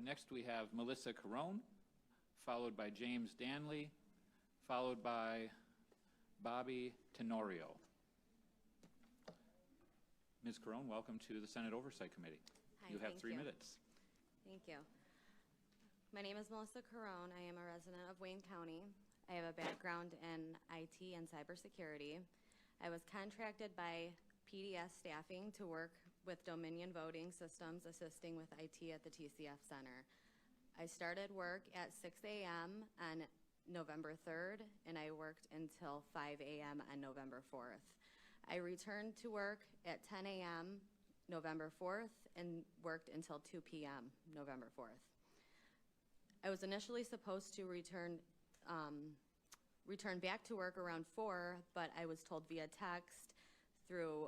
Next, we have Melissa Carone, followed by James Danley, followed by Bobby Tenorio. Ms. Carone, welcome to the Senate Oversight Committee. Hi, you have thank 3 you. minutes. Thank you. My name is Melissa Carone. I am a resident of Wayne County. I have a background in IT and cybersecurity. I was contracted by PDS staffing to work with Dominion Voting Systems, assisting with IT at the TCF Center. I started work at 6 a.m. on November 3rd, and I worked until 5 a.m. on November 4th. I returned to work at 10 a.m. November 4th and worked until 2 p.m. November 4th. I was initially supposed to return back to work around 4, but I was told via text through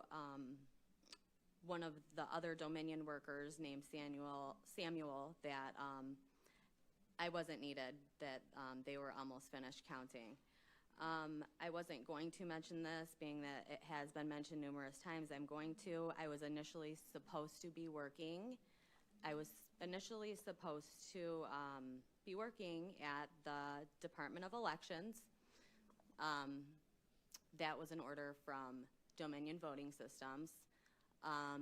one of the other Dominion workers named Samuel that I wasn't needed, that they were almost finished counting. I wasn't going to mention this, being that it has been mentioned numerous times. I'm going to. I was initially supposed to be working. I was initially supposed to be working at the Department of Elections. That was an order from Dominion Voting Systems.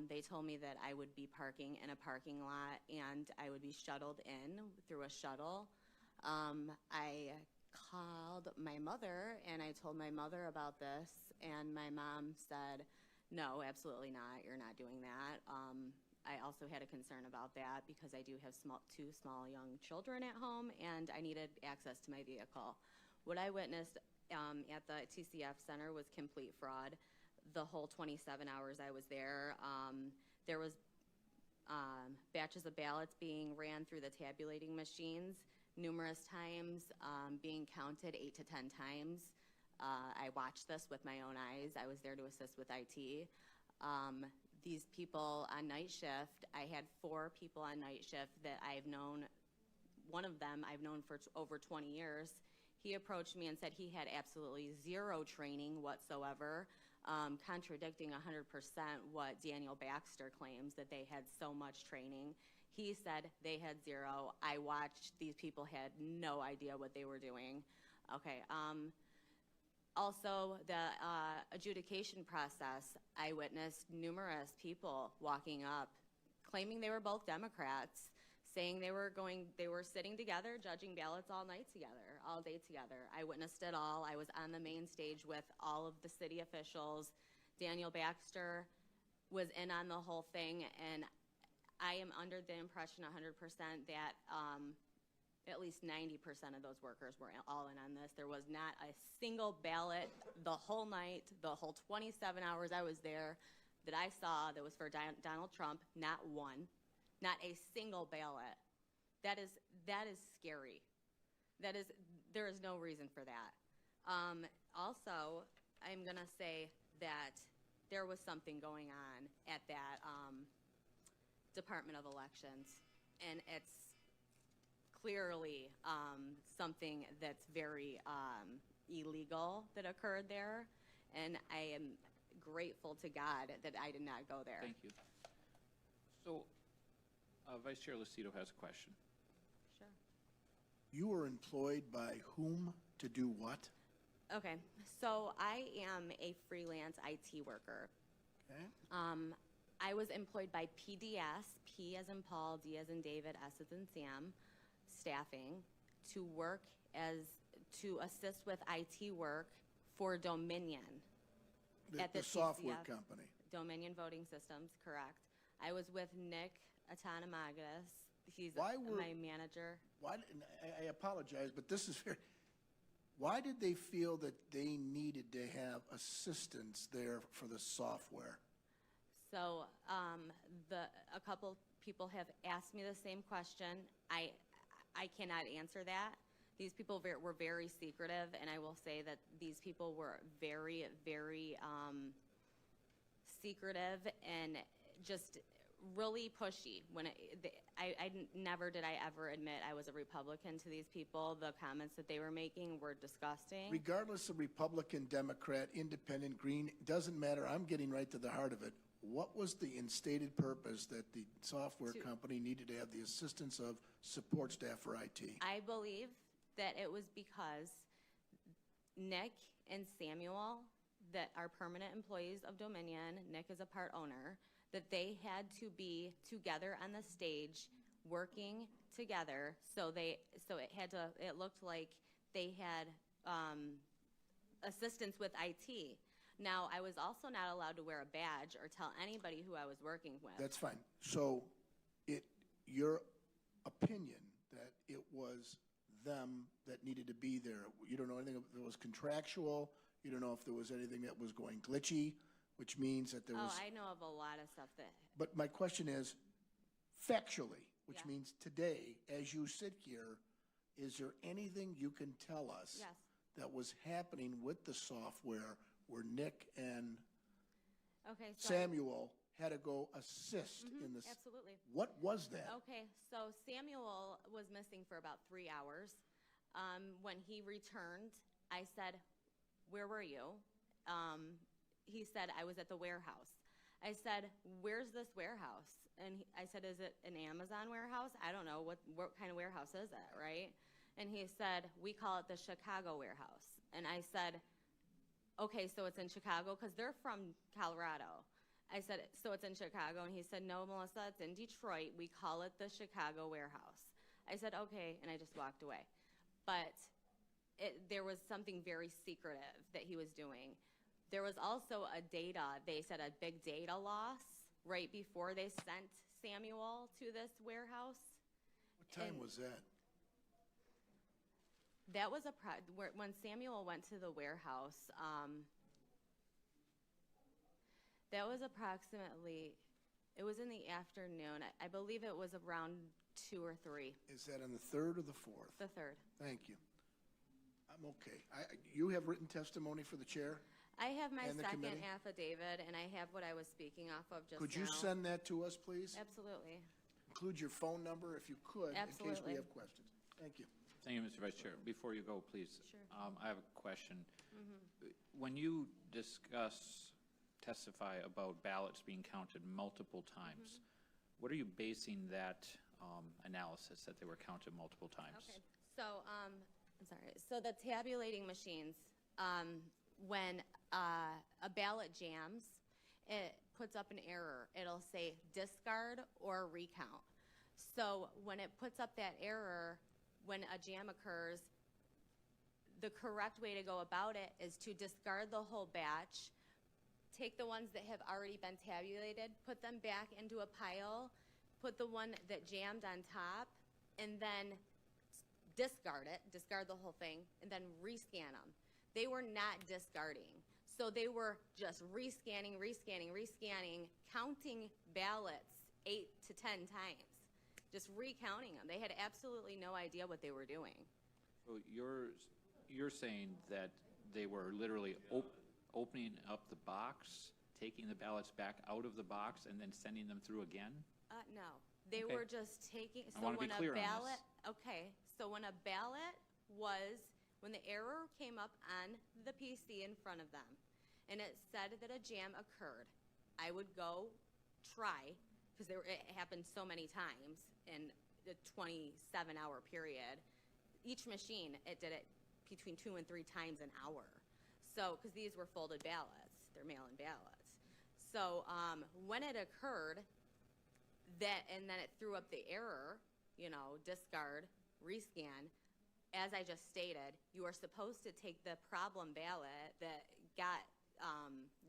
They told me that I would be parking in a parking lot and I would be shuttled in through a shuttle. I called my mother and I told my mother about this, and my mom said, no, absolutely not, you're not doing that. I also had a concern about that because I do have two small young children at home and I needed access to my vehicle. What I witnessed at the TCF Center was complete fraud. The whole 27 hours I was there, there was batches of ballots being ran through the tabulating machines numerous times, being counted 8 to 10 times. I watched this with my own eyes. I was there to assist with IT. These people on night shift, I had 4 people on night shift that I've known. One of them I've known for over 20 years. He approached me and said he had absolutely zero training whatsoever, contradicting 100% what Daniel Baxter claims, that they had so much training. He said they had zero. I watched. These people had no idea what they were doing. Okay. Also, the adjudication process, I witnessed numerous people walking up, claiming they were both Democrats, saying they were sitting together, judging ballots all night together, all day together. I witnessed it all. I was on the main stage with all of the city officials. Daniel Baxter was in on the whole thing, and I am under the impression 100% that at least 90% of those workers were all in on this. There was not a single ballot the whole night, the whole 27 hours I was there, that I saw that was for Donald Trump. Not one, not a single ballot. That is scary. There is no reason for that. Also, I'm gonna say that there was something going on at that Department of Elections, and it's clearly something that's very illegal that occurred there, and I am grateful to God that I did not go there. Thank you. So, Vice Chair Lucido has a question. Sure. You were employed by whom to do what? Okay, so I am a freelance IT worker. Okay. I was employed by PDS, P as in Paul, D as in David, S as in Sam, staffing, to assist with IT work for Dominion. At The the software TCF. company. Dominion Voting Systems, correct. I was with Nick Atanamagis. He's Why were- my manager. I apologize, but this is very, why did they feel that they needed to have assistance there for the software? So a couple people have asked me the same question. I cannot answer that. These people were very secretive, and I will say that these people were very, very secretive and just really pushy. Never did I ever admit I was a Republican to these people. The comments that they were making were disgusting. Regardless of Republican, Democrat, Independent, Green, doesn't matter. I'm getting right to the heart of it. what was the instated purpose that the software To- company needed to have the assistance of support staff for IT? I believe that it was because Nick and Samuel, that are permanent employees of Dominion, Nick is a part owner, that they had to be together on the stage, working together, so it looked like they had, assistance with IT. Now, I was also not allowed to wear a badge or tell anybody who I was working with. That's fine. So your opinion that it was them that needed to be there, you don't know anything, if it was contractual, you don't know if there was anything that was going glitchy, which means that there was. Oh, I know of a lot of stuff that, But my question is, factually, which Yeah. means today, as you sit here, is there anything you can tell us Yes. that was happening with the software where Nick and okay, so. Samuel had to go assist in this? Absolutely. What was that? Okay, so Samuel was missing for about 3 hours. When he returned, I said, "Where were you?" He said, "I was at the warehouse." I said, "Where's this warehouse?" And I said, "Is it an Amazon warehouse? I don't know. What kind of warehouse is it, right?" And he said, "We call it the Chicago warehouse." And I said, "Okay, so it's in Chicago?" Because they're from Colorado. I said, "So it's in Chicago?" And he said, "No, Melissa, it's in Detroit. We call it the Chicago warehouse." I said, "Okay," and I just walked away. But there was something very secretive that he was doing. There was also they said a big data loss right before they sent Samuel to this warehouse. What time and- was that? That was when Samuel went to the warehouse, that was approximately, it was in the afternoon. I believe it was around 2 or 3, Is that on the 3rd or the 4th? the 3rd. Thank you. I'm okay. You have written testimony for the chair? I have my And the second committee? affidavit, and I have what I was speaking off of just now. Could you send that to us, please? Absolutely. Include your phone number if you could, in case we Absolutely. have questions. Thank you. Thank you, Mr. Vice Chair. Before you go, please. Sure. I have a question. When you testify about ballots being counted multiple times, what are you basing that analysis that they were counted multiple times? Okay, so, I'm sorry, so the tabulating machines, when a ballot jams, it puts up an error. It'll say discard or recount. So when it puts up that error, when a jam occurs, the correct way to go about it is to discard the whole batch, take the ones that have already been tabulated, put them back into a pile, put the one that jammed on top, and then discard the whole thing, and then rescan them. They were not discarding. So they were just rescanning, counting ballots 8 to 10 times, just recounting them. They had absolutely no idea what they were doing. So you're saying that they were literally opening up the box, taking the ballots back out of the box, and then sending them through again? No, they Okay. were just taking, I wanna be clear on this. Okay, so when a ballot when the error came up on the PC in front of them, and it said that a jam occurred, I would go try, because it happened so many times in the 27-hour period. Each machine, it did it between 2 and 3 times an hour. So, because these were folded ballots, they're mail-in ballots. So, when it occurred, and then it threw up the error, discard, rescan, as I just stated, you are supposed to take the problem ballot that got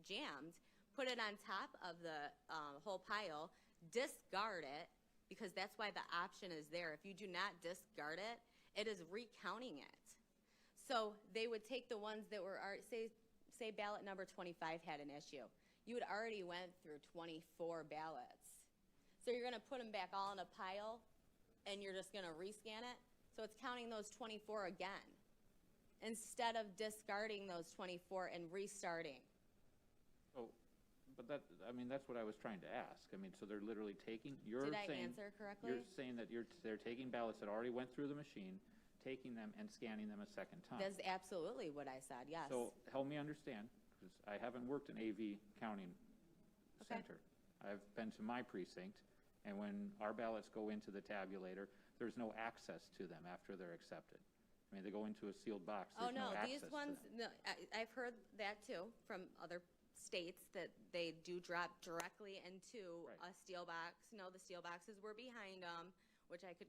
jammed, put it on top of the whole pile, discard it, because that's why the option is there. If you do not discard it, it is recounting it. So they would take the ones that were, say ballot number 25 had an issue. You had already went through 24 ballots. So you're going to put them back all in a pile, and you're just going to rescan it. So it's counting those 24 again, instead of discarding those 24 and restarting. Oh, but that's what I was trying to ask. So they're literally taking, Did I answer correctly? You're saying that they're taking ballots that already went through the machine, taking them and scanning them a second time. That's absolutely what I said, yes. So help me understand, because I haven't worked in AV counting Okay. center. I've been to my precinct, and when our ballots go into the tabulator, there's no access to them after they're accepted. I mean, they go into a sealed box, Oh, there's no no, access these to ones, them. no, I've heard that too from other states, that they do drop directly into Right. a steel box. No, the steel boxes were behind them, which I could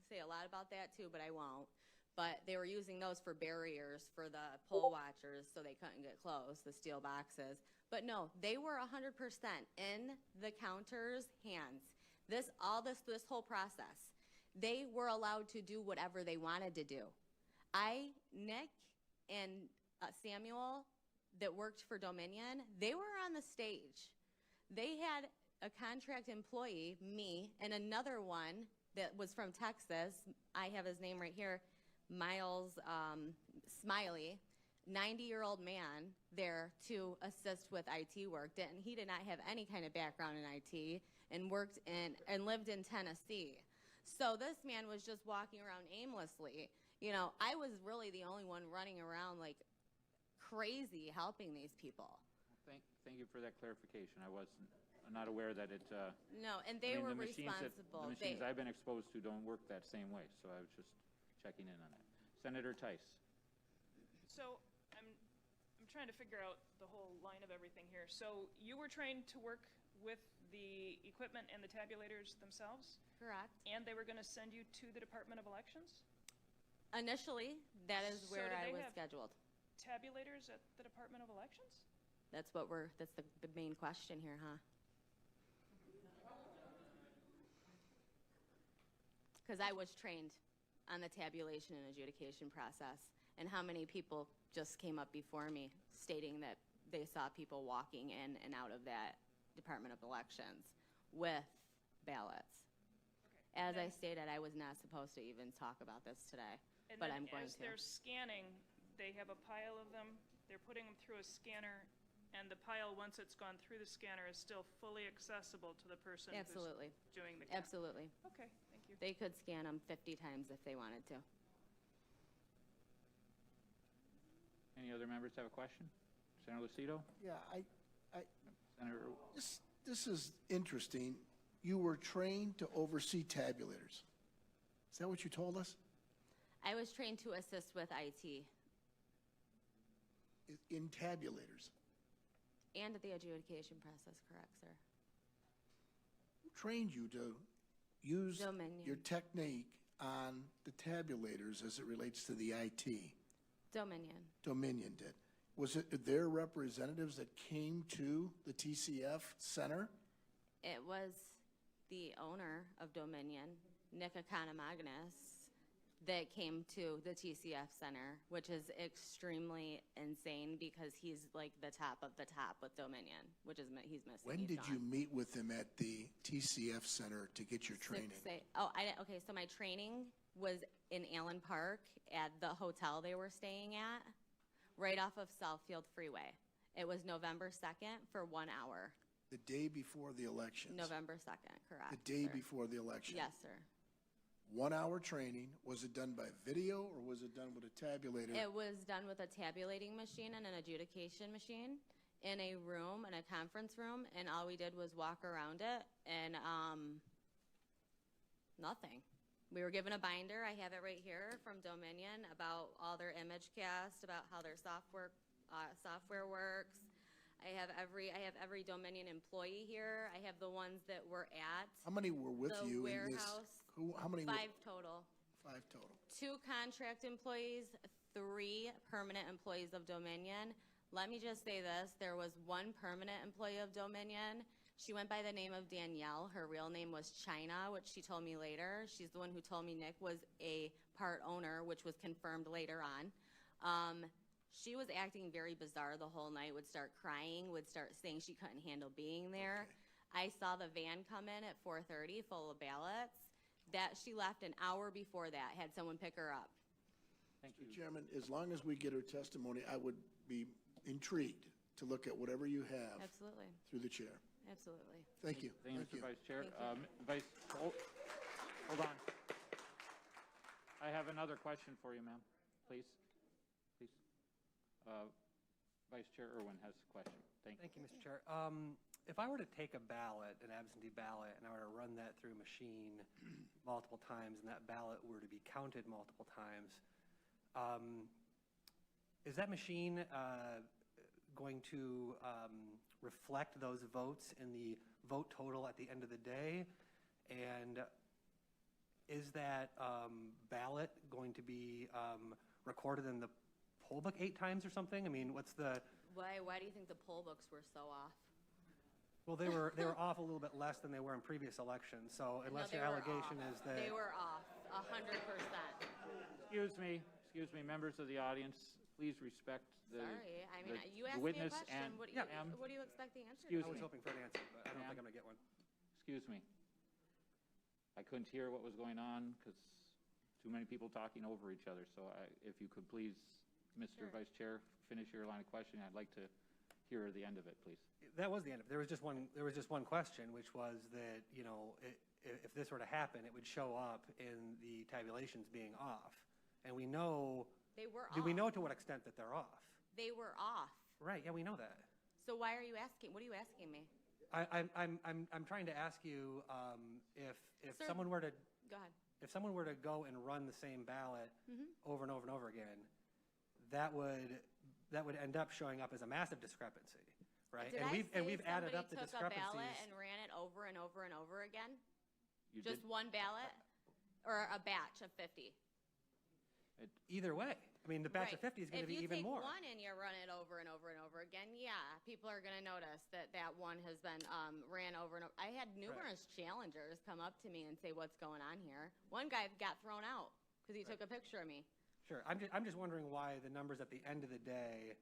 say a lot about that too, but I won't. But they were using those for barriers for the poll watchers so they couldn't get close, the steel boxes. But no, they were 100% in the counter's hands. This whole process. They were allowed to do whatever they wanted to do. Nick and Samuel that worked for Dominion, they were on the stage. They had a contract employee, me, and another one that was from Texas. I have his name right here, Miles Smiley, 90-year-old man there to assist with IT work. He did not have any kind of background in IT and lived in Tennessee. So this man was just walking around aimlessly. You know, I was really the only one running around like crazy helping these people. Thank you for that clarification. I'm not aware that it, No, and I they mean, were the machines responsible. The machines I've been exposed to don't work that same way, so I was just checking in on that. Senator Tice. So I'm trying to figure out the whole line of everything here. So you were trained to work with the equipment and the tabulators themselves, Correct. and they were going to send you to the Department of Elections? Initially, that is So where do I they was have- scheduled. Tabulators at the Department of Elections? That's the main question here, huh? Because I was trained on the tabulation and adjudication process, and how many people just came up before me stating that they saw people walking in and out of that Department of Elections with ballots. Okay. As I stated, I was not supposed to even talk about this today, And but then I'm going as to. they're scanning, they have a pile of them, they're putting them through a scanner, and the pile, once it's gone through the scanner, is still fully accessible to the person Absolutely, who's doing the count? absolutely. Okay, thank you. They could scan them 50 times if they wanted to. Any other members have a question? Senator Lucido? Yeah, Senator, this is interesting. You were trained to oversee tabulators. Is that what you told us? I was trained to assist with IT In tabulators? and the adjudication process, correct, sir? Who trained you to use Dominion. your technique on the tabulators as it relates to the IT? Dominion. Dominion did. Was it their representatives that came to the TCF Center? It was the owner of Dominion, Nick Economagnis, that came to the TCF Center, which is extremely insane because he's like the top of the top with Dominion, which is, he's missing. When He's did you gone. meet with them at the TCF Center to get your training? Okay, so my training was in Allen Park at the hotel they were staying at, right off of Southfield Freeway. It was November 2nd for 1 hour. The day before the elections? November 2nd, correct. The day sir. before the election? Yes, sir. 1 hour training. Was it done by video or was it done with a tabulator? It was done with a tabulating machine and an adjudication machine in a room, in a conference room, and all we did was walk around it and nothing. We were given a binder, I have it right here, from Dominion about all their image cast, about how their software works. I have every Dominion employee here. I have the ones that were at How many were with the you in this? warehouse. How many? 5 total. 5 total. 2 contract employees, 3 permanent employees of Dominion. Let me just say this, there was 1 permanent employee of Dominion. She went by the name of Danielle. Her real name was China, which she told me later. She's the one who told me Nick was a part owner, which was confirmed later on. She was acting very bizarre the whole night, would start crying, would start saying she couldn't handle being there. Okay. I saw the van come in at 4:30 full of ballots. That she left an hour before that, had someone pick her up. thank you. Mr. Chairman, as long as we get her testimony, I would be intrigued to look at whatever you have Absolutely, through the chair. absolutely. Thank you. Thank you, Mr. Vice Chair. Thank you. Hold on. I have another question for you, ma'am. Please. Vice Chair Irwin has a question. Thank you. Thank you, Mr. Chair. if I were to take a ballot, an absentee ballot, and I were to run that through a machine multiple times, and that ballot were to be counted multiple times, is that machine going to reflect those votes in the vote total at the end of the day? And is that ballot going to be recorded in the poll book 8 times or something? I mean, what's the... Why do you think the poll books were so off? Well, they were off a little bit less than they were in previous elections, so unless your allegation is that... They were off, 100%. Excuse me, members of the audience, please respect the Sorry, I mean, the- you the asked me a witness question. and- What Ma'am, do you expect the answer Excuse to I was be? hoping for an answer, but I don't Ma'am. think I'm going to get one. Excuse me. I couldn't hear what was going on because too many people talking over each other. So if you could please, Mr. Sure. Vice Chair, finish your line of questioning. I'd like to hear the end of it, please. That was the end of it. There was just one question, which was that, you know, if this were to happen, it would show up in the tabulations being off. And we know... They were off. Do we know to what extent that they're off? They were off. Right, yeah, we know that. So why are you asking? What are you asking me? I'm trying to ask you if Sir, someone were to... Go ahead. If someone were to go and run the same ballot over and over and over again, that would end up showing up as a massive discrepancy, right? Did And we've added up the somebody took a ballot discrepancies. and ran it over and over and over again? You Just did, one ballot? Or a batch of 50? Either way, I mean, the batch of Right. 50 is going to be even more. If you take one and you run it over and over and over again, yeah, people are going to notice that that one has been ran over and over. I had numerous challengers come up to me and say, what's going on here? One guy got thrown out because he took a picture of me. Sure, I'm just wondering why the numbers at the end of the day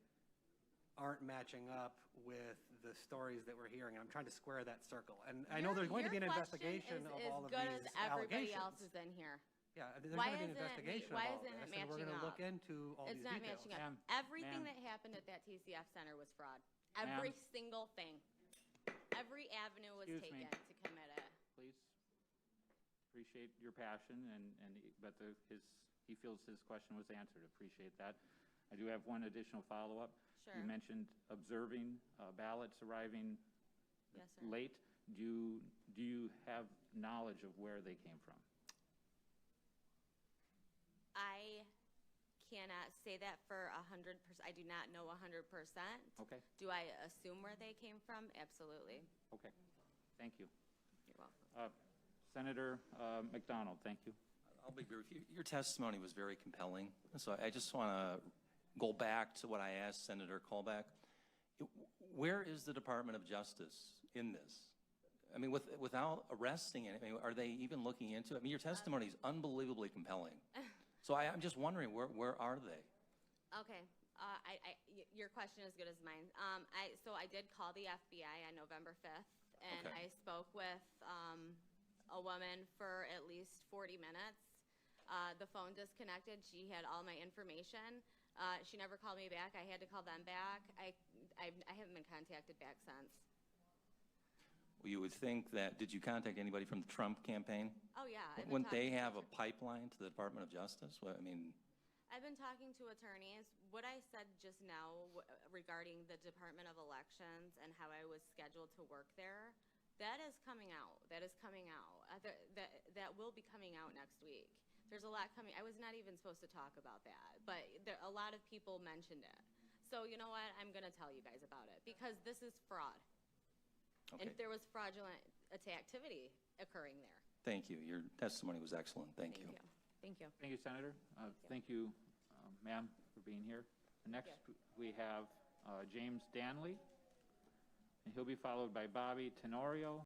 aren't matching up with the stories that we're hearing. I'm trying to square that circle. And I know there's going to be an Your investigation question of is all of as good these as everybody allegations. else is in here. Yeah, there's Why going to be an isn't it investigation why of all isn't it this, and we're going to matching look up? into all It's these not details. matching up. Ma'am, Everything ma'am. that happened at that TCF center was fraud. Every single thing. Every avenue was Excuse me. taken to commit it. Please. Appreciate your passion, but he feels his question was answered. Appreciate that. I do have one additional follow-up. Sure. You mentioned observing ballots arriving Yes, sir. late. Do you have knowledge of where they came from? I cannot say that for 100%. I do not know 100%. Okay, Do I assume where they came from? Absolutely. okay. Thank you. You're welcome. Senator McDonald, thank you. I'll be brief. Your testimony was very compelling. So I just want to go back to what I asked Senator Colbeck. Where is the Department of Justice in this? I mean, without arresting it, I mean, are they even looking into it? I mean, your testimony is unbelievably compelling. So I'm just wondering, where are they? Okay. Your question is as good as mine. So I did call the FBI on November 5th, and Okay. I spoke with a woman for at least 40 minutes. The phone disconnected. She had all my information. She never called me back. I had to call them back. I haven't been contacted back since. Well, you would think that, did you contact anybody from the Trump campaign? Oh, yeah. I've been Wouldn't they talking to have a pipeline to the Department of Justice? Well, I mean, I've been talking to attorneys. What I said just now regarding the Department of Elections and how I was scheduled to work there, that is coming out. That is coming out. That will be coming out next week. There's a lot coming. I was not even supposed to talk about that, but a lot of people mentioned it. So you know what? I'm going to tell you guys about it because this is fraud. okay. And there was fraudulent activity occurring there. Thank you. Your testimony was excellent. Thank you. Thank you. Thank you, Senator. Thank you, ma'am, for being here. Next, we have James Danley, and he'll be followed by Bobby Tenorio.